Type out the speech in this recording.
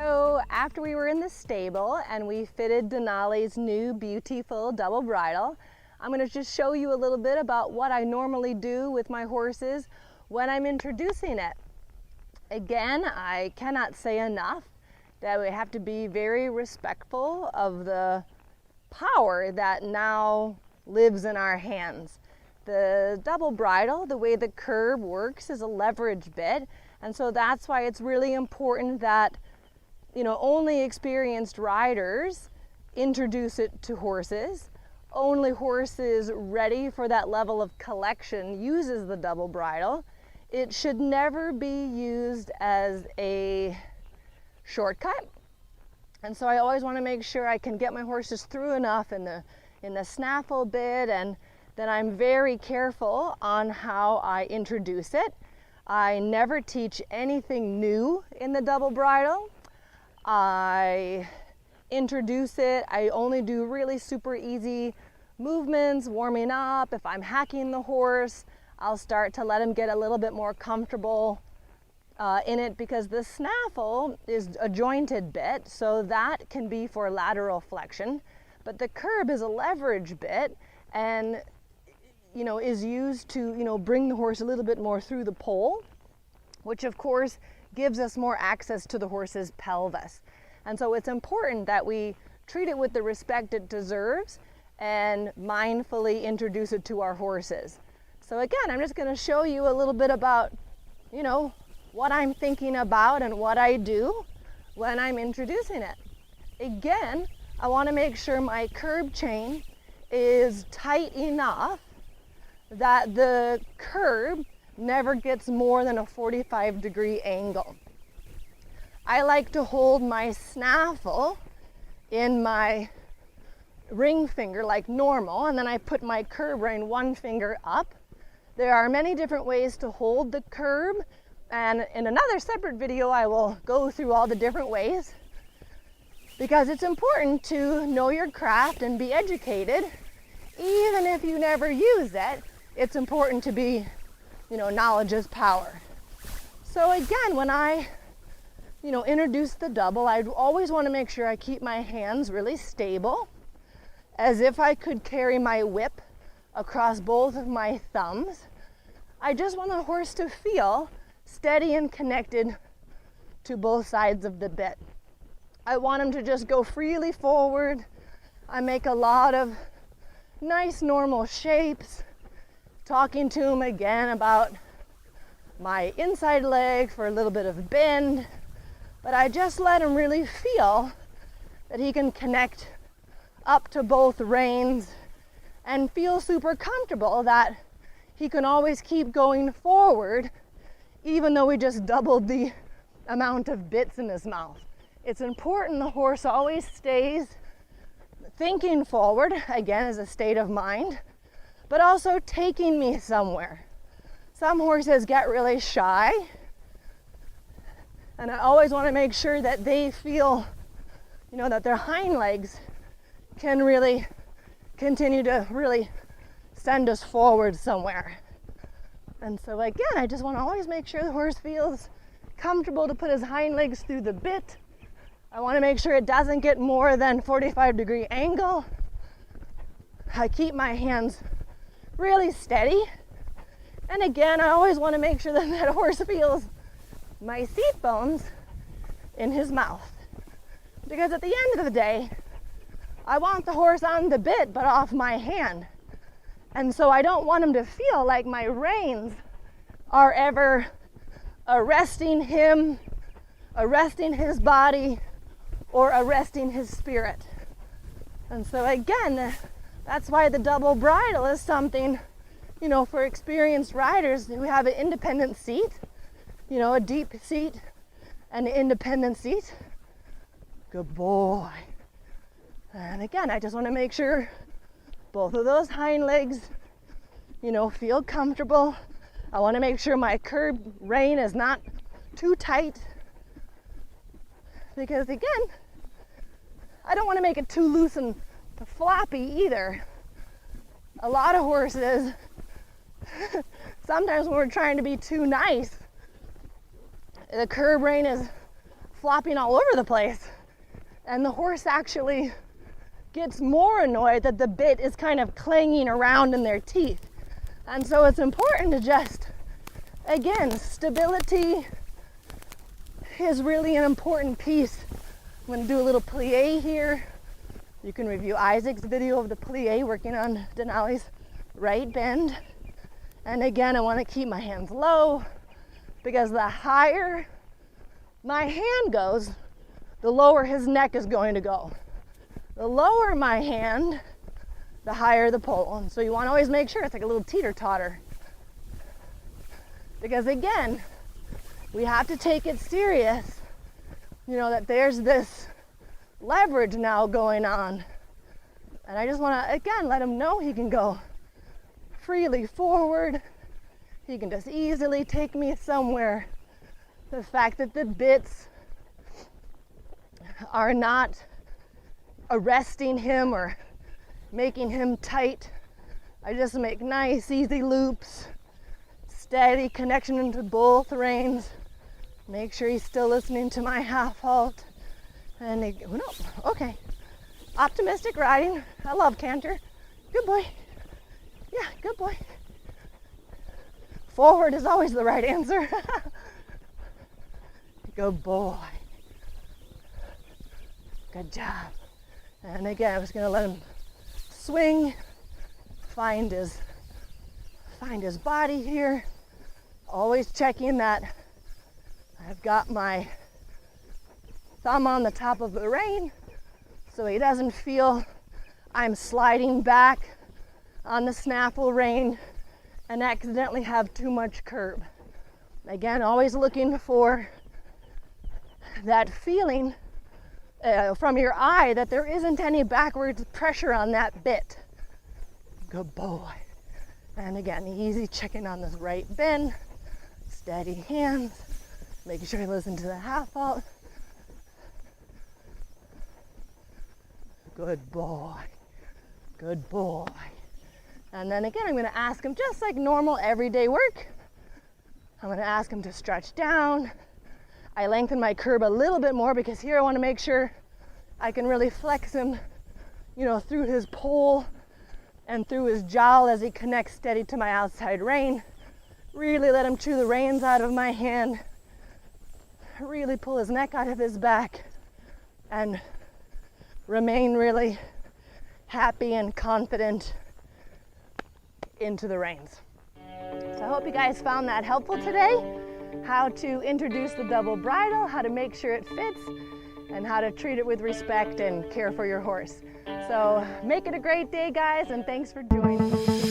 So after we were in the stable and we fitted Denali's new beautiful double bridle, I'm going to just show you a little bit about what I normally do with my horses when I'm introducing it. Again, I cannot say enough that we have to be very respectful of the power that now lives in our hands. The double bridle, the way the curb works, is a leverage bit, and so that's why it's really important that only experienced riders introduce it to horses. Only horses ready for that level of collection uses the double bridle. It should never be used as a shortcut. And so I always want to make sure I can get my horses through enough in the snaffle bit, and then I'm very careful on how I introduce it. I never teach anything new in the double bridle. I introduce it. I only do really super easy movements, warming up. If I'm hacking the horse, I'll start to let him get a little bit more comfortable in it, because the snaffle is a jointed bit, so that can be for lateral flexion. But the curb is a leverage bit and is used to bring the horse a little bit more through the pole, which of course gives us more access to the horse's pelvis. And so it's important that we treat it with the respect it deserves and mindfully introduce it to our horses. So again, I'm just going to show you a little bit about, what I'm thinking about and what I do when I'm introducing it. Again, I want to make sure my curb chain is tight enough that the curb never gets more than a 45-degree angle. I like to hold my snaffle in my ring finger like normal, and then I put my curb rein one finger up. There are many different ways to hold the curb, and in another separate video I will go through all the different ways, because it's important to know your craft and be educated. Even if you never use it, it's important to be, knowledge is power. So again, when I, introduce the double, I always want to make sure I keep my hands really stable, as if I could carry my whip across both of my thumbs. I just want the horse to feel steady and connected to both sides of the bit. I want him to just go freely forward. I make a lot of nice normal shapes, talking to him again about my inside leg for a little bit of bend, but I just let him really feel that he can connect up to both reins and feel super comfortable that he can always keep going forward, even though we just doubled the amount of bits in his mouth. It's important the horse always stays thinking forward, again, as a state of mind, but also taking me somewhere. Some horses get really shy, and I always want to make sure that they feel, that their hind legs can really continue to really send us forward somewhere. And so again, I just want to always make sure the horse feels comfortable to put his hind legs through the bit. I want to make sure it doesn't get more than 45-degree angle. I keep my hands really steady. And again, I always want to make sure that that horse feels my seat bones in his mouth. Because at the end of the day, I want the horse on the bit, but off my hand. And so I don't want him to feel like my reins are ever arresting him, arresting his body, or arresting his spirit. And so again, that's why the double bridle is something, for experienced riders who have an independent seat, a deep seat and an independent seat. Good boy. And again, I just want to make sure both of those hind legs, feel comfortable. I want to make sure my curb rein is not too tight, because again, I don't want to make it too loose and floppy either. A lot of horses, sometimes when we're trying to be too nice, the curb rein is flopping all over the place. And the horse actually gets more annoyed that the bit is kind of clanging around in their teeth. And so it's important to just, again, stability is really an important piece. I'm gonna do a little plie here. You can review Isaac's video of the plie working on Denali's right bend. And again, I wanna keep my hands low because the higher my hand goes, the lower his neck is going to go. The lower my hand, the higher the pole. And so you want to always make sure it's like a little teeter-totter. Because again, we have to take it serious, you know, that there's this leverage now going on. And I just want to, again, let him know he can go freely forward. He can just easily take me somewhere. The fact that the bits are not arresting him or making him tight. I just make nice, easy loops, steady connection into both reins. Make sure he's still listening to my half halt. And no, okay. Optimistic riding. I love Canter. Good boy. Yeah, good boy. Forward is always the right answer. Good boy. Good job. And again, I'm just gonna let him swing, find his body here. Always checking that I've got my thumb on the top of the rein so he doesn't feel I'm sliding back on the snaffle rein and accidentally have too much curb. Again, always looking for that feeling from your eye that there isn't any backwards pressure on that bit. Good boy. And again, easy checking on this right bend. Steady hands. Making sure you listen to the half halt. Good boy. Good boy. And then again, I'm going to ask him, just like normal everyday work, I'm going to ask him to stretch down. I lengthen my curb a little bit more because here I want to make sure I can really flex him, you know, through his pole and through his jowl as he connects steady to my outside rein. Really let him chew the reins out of my hand. Really pull his neck out of his back and remain really happy and confident into the reins. So I hope you guys found that helpful today. How to introduce the double bridle, how to make sure it fits, and how to treat it with respect and care for your horse. So make it a great day, guys, and thanks for joining.